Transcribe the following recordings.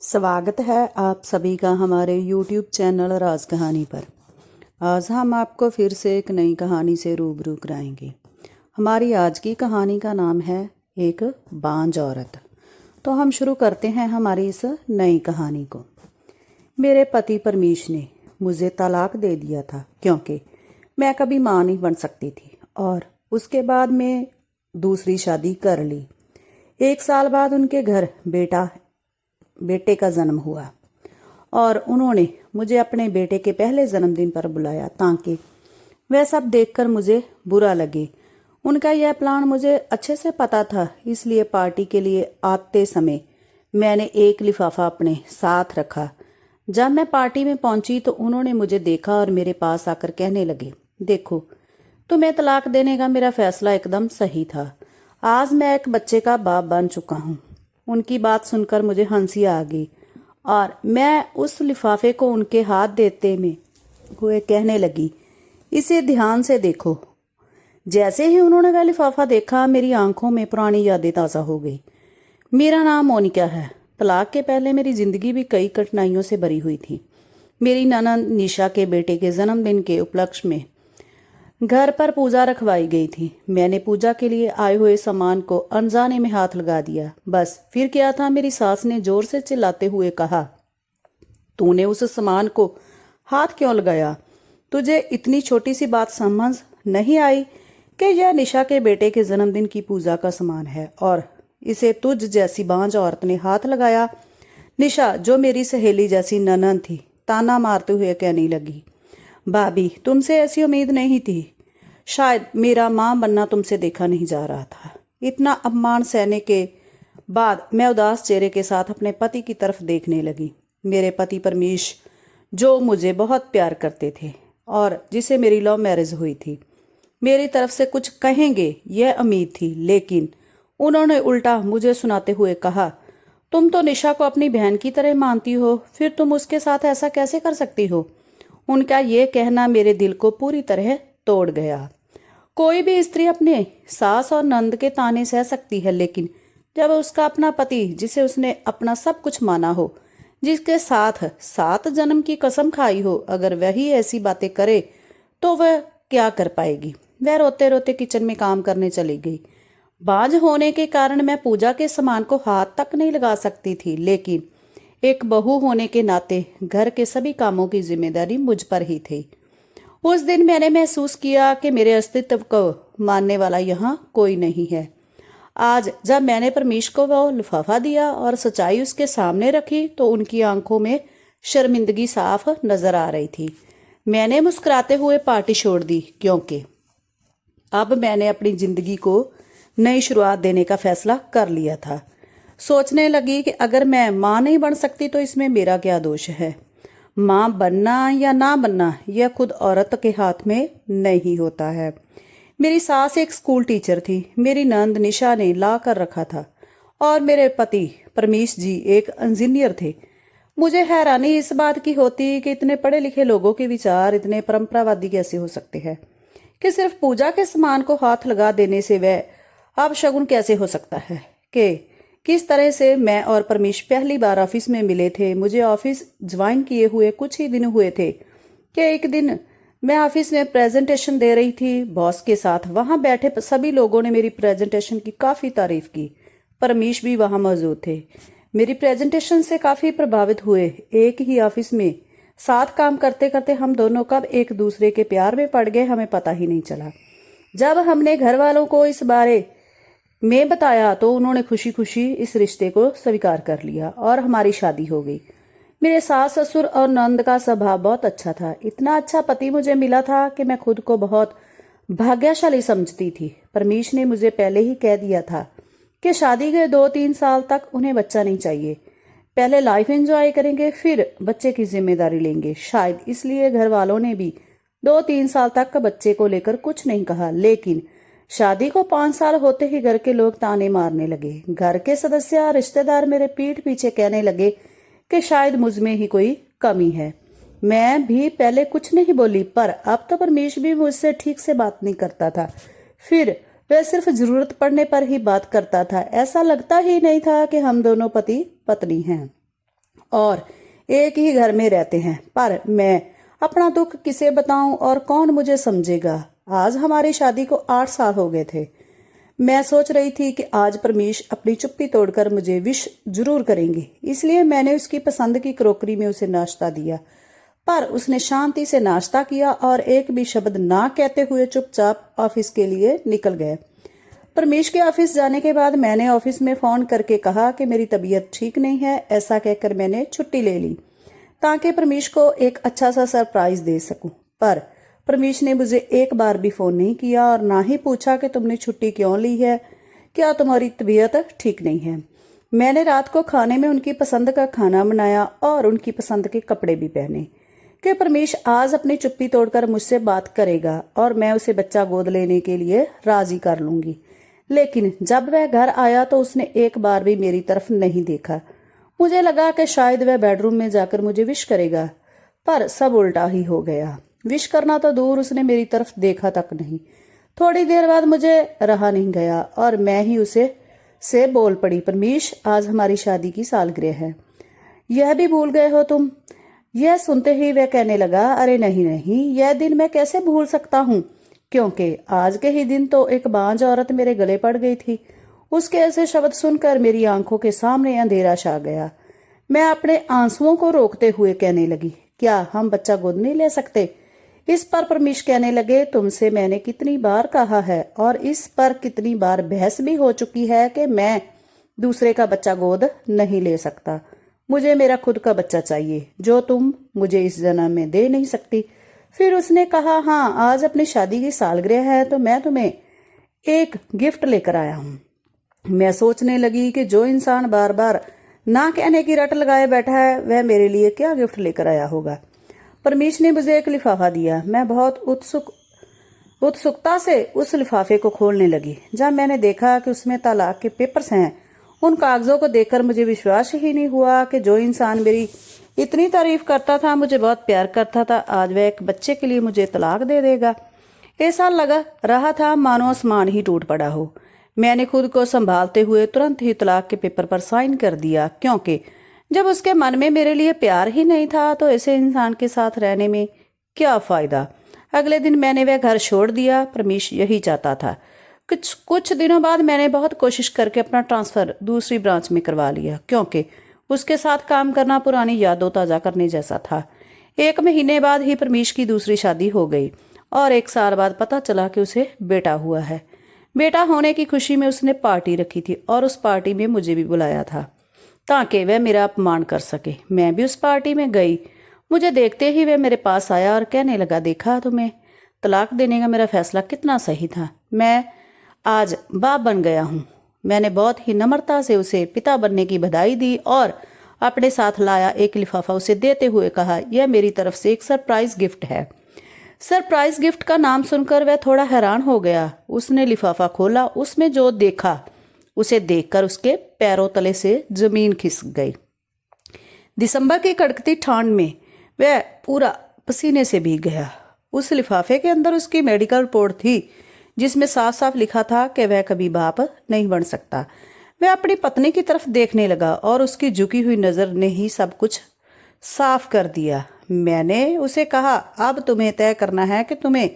स्वागत है आप सभी का हमारे YouTube चैनल राज कहानी पर। आज हम आपको फिर से एक नई कहानी से रूबरू कराएंगे। हमारी आज की कहानी का नाम है एक बांझ औरत। तो हम शुरू करते हैं हमारी इस नई कहानी को। मेरे पति परमीश ने मुझे तलाक दे दिया था क्योंकि मैं कभी माँ नहीं बन सकती थी और उसके बाद मैं दूसरी शादी कर ली। 1 साल बाद उनके घर बेटे का जन्म हुआ और उन्होंने मुझे अपने बेटे के पहले जन्मदिन पर बुलाया ताकि वह सब देखकर मुझे बुरा लगे। उनका यह प्लान मुझे अच्छे से पता था, इसलिए पार्टी के लिए आते समय मैंने एक लिफाफा अपने साथ रखा। जब मैं पार्टी में पहुंची तो उन्होंने मुझे देखा और मेरे पास आकर कहने लगे, देखो तुम्हें तलाक देने का मेरा फैसला एकदम सही था। आज मैं एक बच्चे का बाप बन चुका हूँ। उनकी बात सुनकर मुझे हंसी आ गई और मैं उस लिफाफे को उनके हाथ देते में हुए कहने लगी, इसे ध्यान से देखो। जैसे ही उन्होंने वह लिफाफा देखा मेरी आंखों में पुरानी यादें ताज़ा हो गई। मेरा नाम मोनिका है। तलाक के पहले मेरी जिंदगी भी कई कठिनाइयों से भरी हुई थी। मेरी ननद निशा के बेटे के जन्मदिन के उपलक्ष्य में घर पर पूजा रखवाई गई थी। मैंने पूजा के लिए आए हुए सामान को अनजाने में हाथ लगा दिया। बस फिर क्या था, मेरी सास ने जोर से चिल्लाते हुए कहा, तूने उस सामान को हाथ क्यों लगाया? तुझे इतनी छोटी सी बात समझ नहीं आई कि यह निशा के बेटे के जन्मदिन की पूजा का सामान है और इसे तुझ जैसी बांझ औरत ने हाथ लगाया? निशा, जो मेरी सहेली जैसी ननद थी, ताना मारते हुए कहने लगी, भाभी तुमसे ऐसी उम्मीद नहीं थी। शायद मेरा माँ बनना तुमसे देखा नहीं जा रहा था। इतना अपमान सहने के बाद मैं उदास चेहरे के साथ अपने पति की तरफ देखने लगी। मेरे पति परमीश, जो मुझे बहुत प्यार करते थे और जिसे मेरी लव मैरिज हुई थी, मेरी तरफ से कुछ कहेंगे यह उम्मीद थी, लेकिन उन्होंने उल्टा मुझे सुनाते हुए कहा, तुम तो निशा को अपनी बहन की तरह मानती हो, फिर तुम उसके साथ ऐसा कैसे कर सकती हो? उनका ये कहना मेरे दिल को पूरी तरह तोड़ गया। कोई भी स्त्री अपने सास और नंद के ताने सह सकती है, लेकिन जब उसका अपना पति, जिसे उसने अपना सब कुछ माना हो, जिसके साथ 7 जन्म की कसम खाई हो, अगर वही ऐसी बातें करे तो वह क्या कर पाएगी? वह रोते रोते किचन में काम करने चली गई। बांझ होने के कारण मैं पूजा के सामान को हाथ तक नहीं लगा सकती थी, लेकिन एक बहू होने के नाते घर के सभी कामों की जिम्मेदारी मुझ पर ही थी। उस दिन मैंने महसूस किया कि मेरे अस्तित्व को मानने वाला यहाँ कोई नहीं है। आज जब मैंने परमीश को वो लिफाफा दिया और सच्चाई उसके सामने रखी तो उनकी आंखों में शर्मिंदगी साफ नजर आ रही थी। मैंने मुस्कुराते हुए पार्टी छोड़ दी क्योंकि अब मैंने अपनी जिंदगी को नई शुरुआत देने का फैसला कर लिया था। सोचने लगी कि अगर मैं माँ नहीं बन सकती तो इसमें मेरा क्या दोष है। माँ बनना या ना बनना यह खुद औरत के हाथ में नहीं होता है। मेरी सास एक स्कूल टीचर थी, मेरी नंद निशा ने ला कर रखा था और मेरे पति परमीश जी एक इंजीनियर थे। मुझे हैरानी इस बात की होती कि इतने पढ़े लिखे लोगों के विचार इतने परंपरावादी कैसे हो सकते हैं कि सिर्फ पूजा के सामान को हाथ लगा देने से वह अपशगुन कैसे हो सकता है। कि किस तरह से मैं और परमीश पहली बार ऑफिस में मिले थे। मुझे ऑफिस ज्वाइन किए हुए कुछ ही दिन हुए थे कि एक दिन मैं ऑफिस में प्रेजेंटेशन दे रही थी बॉस के साथ। वहां बैठे सभी लोगों ने मेरी प्रेजेंटेशन की काफ़ी तारीफ की। परमीश भी वहां मौजूद थे। मेरी प्रेजेंटेशन से काफ़ी प्रभावित हुए। एक ही ऑफिस में साथ काम करते करते हम दोनों कब एक दूसरे के प्यार में पड़ गए हमें पता ही नहीं चला। जब हमने घर वालों को इस बारे मैं बताया तो उन्होंने खुशी खुशी इस रिश्ते को स्वीकार कर लिया और हमारी शादी हो गई। मेरे सास ससुर और नंद का स्वभाव बहुत अच्छा था। इतना अच्छा पति मुझे मिला था कि मैं खुद को बहुत भाग्यशाली समझती थी। परमीश ने मुझे पहले ही कह दिया था कि शादी के 2-3 साल तक उन्हें बच्चा नहीं चाहिए। पहले लाइफ एंजॉय करेंगे फिर बच्चे की जिम्मेदारी लेंगे। शायद इसलिए घर वालों ने भी 2-3 साल तक बच्चे को लेकर कुछ नहीं कहा, लेकिन शादी को 5 साल होते ही घर के लोग ताने मारने लगे। घर के सदस्य और रिश्तेदार मेरे पीठ पीछे कहने लगे कि शायद मुझ में ही कोई कमी है। मैं भी पहले कुछ नहीं बोली, पर अब तो परमेश भी मुझसे ठीक से बात नहीं करता था। फिर वह सिर्फ जरूरत पड़ने पर ही बात करता था। ऐसा लगता ही नहीं था कि हम दोनों पति पत्नी हैं। और एक ही घर में रहते हैं, पर मैं अपना दुख किसे बताऊं और कौन मुझे समझेगा। आज हमारी शादी को 8 साल हो गए थे। मैं सोच रही थी कि आज परमीश अपनी चुप्पी तोड़कर मुझे विश जरूर करेंगे, इसलिए मैंने उसकी पसंद की क्रोकरी में उसे नाश्ता दिया। पर उसने शांति से नाश्ता किया और एक भी शब्द ना कहते हुए चुपचाप ऑफिस के लिए निकल गए। परमीश के ऑफिस जाने के बाद मैंने ऑफिस में फोन करके कहा कि मेरी तबीयत ठीक नहीं है। ऐसा कहकर मैंने छुट्टी ले ली ताकि परमीश को एक अच्छा सा सरप्राइज दे सकूं। पर परमीश ने मुझे एक बार भी फोन नहीं किया और ना ही पूछा कि तुमने छुट्टी क्यों ली है, क्या तुम्हारी तबीयत ठीक नहीं है। मैंने रात को खाने में उनकी पसंद का खाना बनाया और उनकी पसंद के कपड़े भी पहने कि परमीश आज अपनी चुप्पी तोड़कर मुझसे बात करेगा और मैं उसे बच्चा गोद लेने के लिए राजी कर लूंगी। लेकिन जब वह घर आया तो उसने एक बार भी मेरी तरफ नहीं देखा। मुझे लगा कि शायद वह बेडरूम में जाकर मुझे विश करेगा, पर सब उल्टा ही हो गया। विश करना तो दूर, उसने मेरी तरफ देखा तक नहीं। थोड़ी देर बाद मुझे रहा नहीं गया और मैं ही उसे से बोल पड़ी, परमीश आज हमारी शादी की सालगिरह है, यह भी भूल गए हो तुम। यह सुनते ही वह कहने लगा, अरे नहीं नहीं, यह दिन मैं कैसे भूल सकता हूँ, क्योंकि आज के ही दिन तो एक बांझ औरत मेरे गले पड़ गई थी। उसके ऐसे शब्द सुनकर मेरी आंखों के सामने अंधेरा छा गया। मैं अपने आंसुओं को रोकते हुए कहने लगी, क्या हम बच्चा गोद नहीं ले सकते। इस पर परमीश कहने लगे, तुमसे मैंने कितनी बार कहा है और इस पर कितनी बार बहस भी हो चुकी है कि मैं दूसरे का बच्चा गोद नहीं ले सकता। मुझे मेरा खुद का बच्चा चाहिए, जो तुम मुझे इस जन्म में दे नहीं सकती। फिर उसने कहा, हाँ आज अपनी शादी की सालगिरह है तो मैं तुम्हें एक गिफ्ट लेकर आया हूँ। मैं सोचने लगी कि जो इंसान बार बार ना कहने की रट लगाए बैठा है वह मेरे लिए क्या गिफ्ट लेकर आया होगा। परमीश ने मुझे एक लिफाफा दिया। मैं बहुत उत्सुकता से उस लिफाफे को खोलने लगी। जब मैंने देखा कि उसमें तलाक के पेपर्स हैं, उन कागजों को देखकर मुझे विश्वास ही नहीं हुआ कि जो इंसान मेरी इतनी तारीफ करता था, मुझे बहुत प्यार करता था, आज वह एक बच्चे के लिए मुझे तलाक दे देगा। ऐसा लगा रहा था मानो आसमान ही टूट पड़ा हो। मैंने खुद को संभालते हुए तुरंत ही तलाक के पेपर पर साइन कर दिया, क्योंकि जब उसके मन में मेरे लिए प्यार ही नहीं था तो ऐसे इंसान के साथ रहने में क्या फायदा। अगले दिन मैंने वह घर छोड़ दिया। परमीश यही चाहता था। कुछ दिनों बाद मैंने बहुत कोशिश करके अपना ट्रांसफर दूसरी ब्रांच में करवा लिया, क्योंकि उसके साथ काम करना पुरानी यादों ताज़ा करने जैसा था। 1 महीने बाद ही परमीश की दूसरी शादी हो गई और 1 साल बाद पता चला कि उसे बेटा हुआ है। बेटा होने की खुशी में उसने पार्टी रखी थी और उस पार्टी में मुझे भी बुलाया था ताकि वह मेरा अपमान कर सके। मैं भी उस पार्टी में गई। मुझे देखते ही वह मेरे पास आया और कहने लगा, देखा तुम्हें, तलाक देने का मेरा फैसला कितना सही था। मैं आज बाप बन गया हूँ। मैंने बहुत ही नम्रता से उसे पिता बनने की बधाई दी और अपने साथ लाया एक लिफाफा उसे देते हुए कहा, यह मेरी तरफ से एक सरप्राइज गिफ्ट है। सरप्राइज गिफ्ट का नाम सुनकर वह थोड़ा हैरान हो गया। उसने लिफाफा खोला, उसमें जो देखा उसे देखकर उसके पैरों तले से जमीन खिसक गई। दिसंबर की कड़कती ठंड में वह पूरा पसीने से भीग गया। उस लिफाफे के अंदर उसकी मेडिकल रिपोर्ट थी, जिसमें साफ साफ लिखा था कि वह कभी बाप नहीं बन सकता। वह अपनी पत्नी की तरफ देखने लगा और उसकी झुकी हुई नजर ने ही सब कुछ साफ कर दिया। मैंने उसे कहा, अब तुम्हें तय करना है कि तुम्हें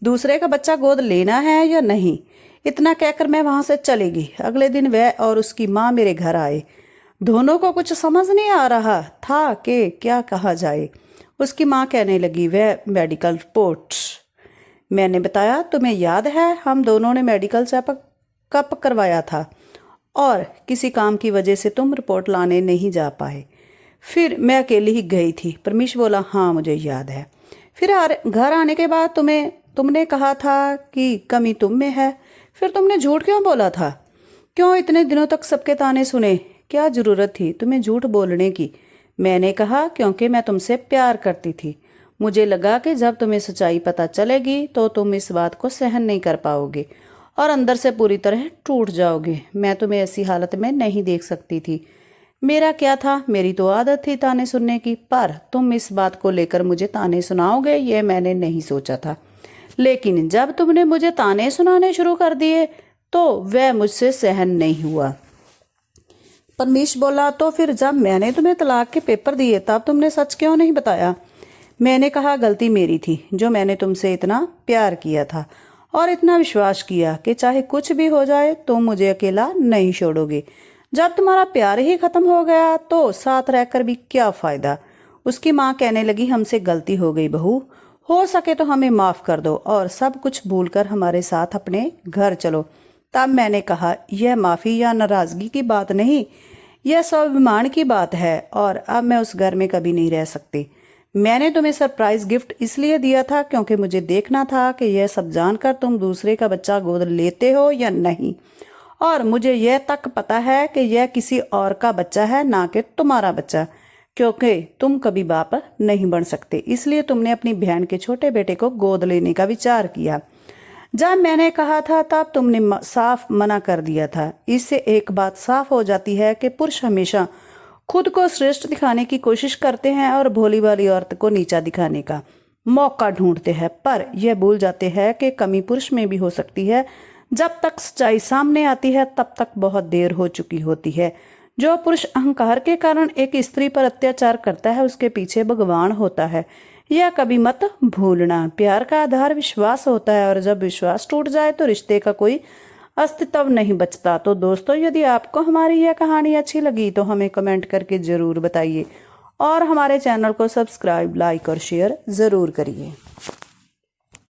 दूसरे का बच्चा गोद लेना है या नहीं। इतना कहकर मैं वहां से चली गई। अगले दिन वह और उसकी माँ मेरे घर आए। दोनों को कुछ समझ नहीं आ रहा था कि क्या कहा जाए। उसकी माँ कहने लगी, वह मेडिकल रिपोर्ट। मैंने बताया, तुम्हें याद है हम दोनों ने मेडिकल चेकअप करवाया था और किसी काम की वजह से तुम रिपोर्ट लाने नहीं जा पाए। फिर मैं अकेली ही गई थी। परमीश बोला, हाँ मुझे याद है। फिर घर आने के बाद तुमने कहा था कि कमी तुम में है। फिर तुमने झूठ क्यों बोला था? क्यों इतने दिनों तक सबके ताने सुने? क्या जरूरत थी तुम्हें झूठ बोलने की? मैंने कहा, क्योंकि मैं तुमसे प्यार करती थी। मुझे लगा कि जब तुम्हें सच्चाई पता चलेगी तो तुम इस बात को सहन नहीं कर पाओगे और अंदर से पूरी तरह टूट जाओगे। मैं तुम्हें ऐसी हालत में नहीं देख सकती थी। मेरा क्या था, मेरी तो आदत थी ताने सुनने की, पर तुम इस बात को लेकर मुझे ताने सुनाओगे ये मैंने नहीं सोचा था। लेकिन जब तुमने मुझे ताने सुनाने शुरू कर दिए तो वह मुझसे सहन नहीं हुआ। परमीश बोला, तो फिर जब मैंने तुम्हें तलाक के पेपर दिए तब तुमने सच क्यों नहीं बताया? मैंने कहा, गलती मेरी थी जो मैंने तुमसे इतना प्यार किया था और इतना विश्वास किया कि चाहे कुछ भी हो जाए तुम मुझे अकेला नहीं छोड़ोगे। जब तुम्हारा प्यार ही खत्म हो गया तो साथ रहकर भी क्या फायदा। उसकी माँ कहने लगी, हमसे गलती हो गई बहू, हो सके तो हमें माफ कर दो और सब कुछ भूलकर हमारे साथ अपने घर चलो। तब मैंने कहा, यह माफी या नाराजगी की बात नहीं, यह स्वाभिमान की बात है और अब मैं उस घर में कभी नहीं रह सकती। मैंने तुम्हें सरप्राइज गिफ्ट इसलिए दिया था क्योंकि मुझे देखना था कि यह सब जानकर तुम दूसरे का बच्चा गोद लेते हो या नहीं, और मुझे यह तक पता है कि यह किसी और का बच्चा है, ना कि तुम्हारा बच्चा, क्योंकि तुम कभी बाप नहीं बन सकते। इसलिए तुमने अपनी बहन के छोटे बेटे को गोद लेने का विचार किया। जब मैंने कहा था तब तुमने साफ मना कर दिया था। इससे एक बात साफ हो जाती है कि पुरुष हमेशा खुद को श्रेष्ठ दिखाने की कोशिश करते हैं और भोली वाली औरत को नीचा दिखाने का मौका ढूंढते हैं, पर यह भूल जाते हैं कि कमी पुरुष में भी हो सकती है। जब तक सच्चाई सामने आती है तब तक बहुत देर हो चुकी होती है। जो पुरुष अहंकार के कारण एक स्त्री पर अत्याचार करता है उसके पीछे भगवान होता है, यह कभी मत भूलना। प्यार का आधार विश्वास होता है और जब विश्वास टूट जाए तो रिश्ते का कोई अस्तित्व नहीं बचता। तो दोस्तों, यदि आपको हमारी यह कहानी अच्छी लगी तो हमें कमेंट करके ज़रूर बताइए और हमारे चैनल को सब्सक्राइब, लाइक और शेयर ज़रूर करिए।